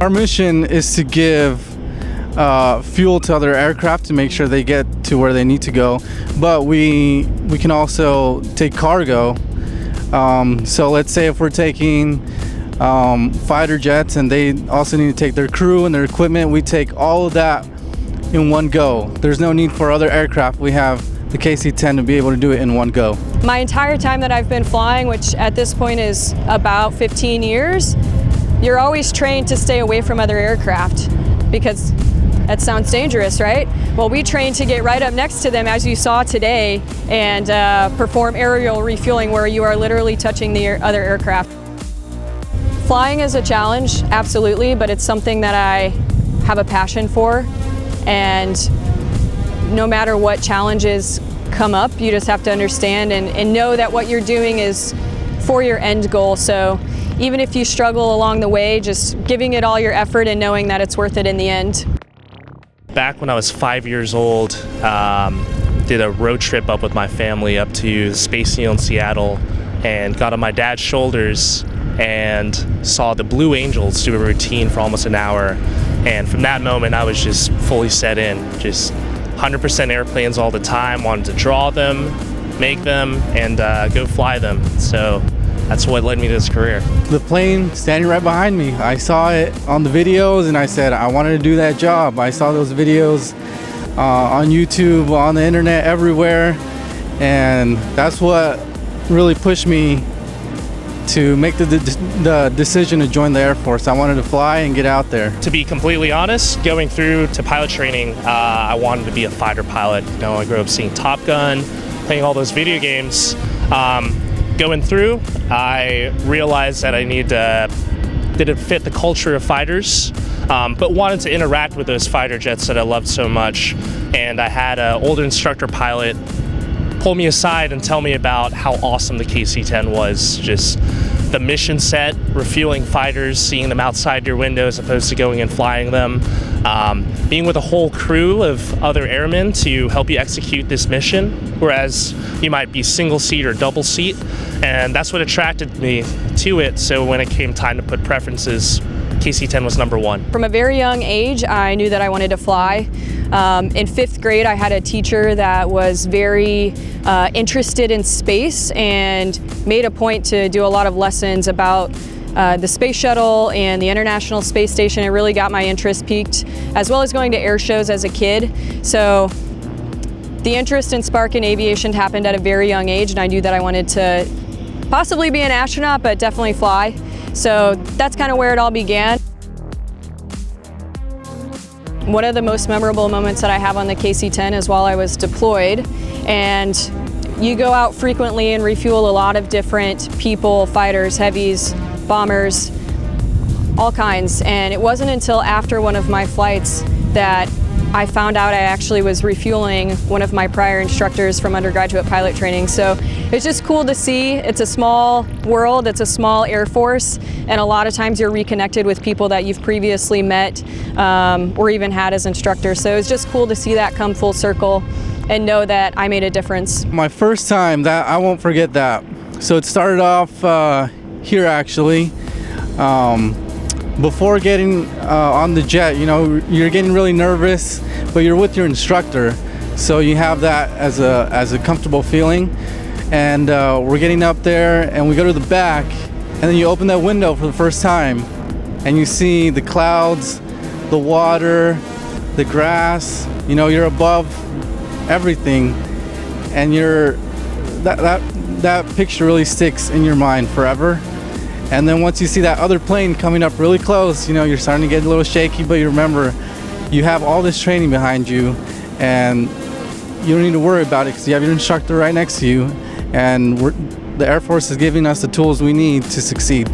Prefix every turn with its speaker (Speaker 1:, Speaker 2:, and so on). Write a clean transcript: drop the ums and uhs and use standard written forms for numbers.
Speaker 1: Our mission is to give fuel to other aircraft to make sure they get to where they need to go, but we can also take cargo. So let's say if we're taking fighter jets and they also need to take their crew and their equipment, we take all of that in one go. There's no need for other aircraft. We have the KC-10 to be able to do it in one go.
Speaker 2: My entire time that I've been flying, which at this point is about 15 years, you're always trained to stay away from other aircraft because that sounds dangerous, right? Well, we train to get right up next to them, as you saw today, and perform aerial refueling where you are literally touching the other aircraft. Flying is a challenge, absolutely, but it's something that I have a passion for, and no matter what challenges come up, you just have to understand and know that what you're doing is for your end goal. So even if you struggle along the way, just giving it all your effort and knowing that it's worth it in the end.
Speaker 3: Back when I was 5 years old, did a road trip up with my family up to Space Needle in Seattle and got on my dad's shoulders and saw the Blue Angels do a routine for almost an hour. And from that moment, I was just fully set in, just 100% airplanes all the time, wanted to draw them, make them, and go fly them. So that's what led me to this career.
Speaker 1: The plane standing right behind me, I saw it on the videos and I said I wanted to do that job. I saw those videos on YouTube, on the internet, everywhere, and that's what really pushed me to make the decision to join the Air Force. I wanted to fly and get out there.
Speaker 3: To be completely honest, going through to pilot training, I wanted to be a fighter pilot. You know, I grew up seeing Top Gun, playing all those video games. Going through, I realized that I didn't fit the culture of fighters, but wanted to interact with those fighter jets that I loved so much. And I had an older instructor pilot pull me aside and tell me about how awesome the KC-10 was. Just the mission set, refueling fighters, seeing them outside your window as opposed to going and flying them. Being with a whole crew of other airmen to help you execute this mission, whereas you might be single seat or double seat. And that's what attracted me to it. So when it came time to put preferences, KC-10 was number one.
Speaker 2: From a very young age, I knew that I wanted to fly. In 5th grade, I had a teacher that was very interested in space and made a point to do a lot of lessons about the space shuttle and the International Space Station. It really got my interest piqued, as well as going to air shows as a kid. So the interest and spark in aviation happened at a very young age, and I knew that I wanted to possibly be an astronaut, but definitely fly. So that's kind of where it all began. One of the most memorable moments that I have on the KC-10 is while I was deployed, and you go out frequently and refuel a lot of different people, fighters, heavies, bombers, all kinds. And it wasn't until after one of my flights that I found out I actually was refueling one of my prior instructors from undergraduate pilot training. So it's just cool to see. It's a small world, it's a small Air Force, and a lot of times you're reconnected with people that you've previously met or even had as instructors. So it's just cool to see that come full circle and know that I made a difference.
Speaker 1: My first time, that I won't forget that. So it started off here actually. Before getting on the jet, you know, you're getting really nervous, but you're with your instructor, so you have that as a comfortable feeling. And we're getting up there, and we go to the back, and then you open that window for the first time, and you see the clouds, the water, the grass. You know, you're above everything, and that picture really sticks in your mind forever. And then once you see that other plane coming up really close, you know, you're starting to get a little shaky, but you remember you have all this training behind you and you don't need to worry about it because you have your instructor right next to you, and the Air Force is giving us the tools we need to succeed.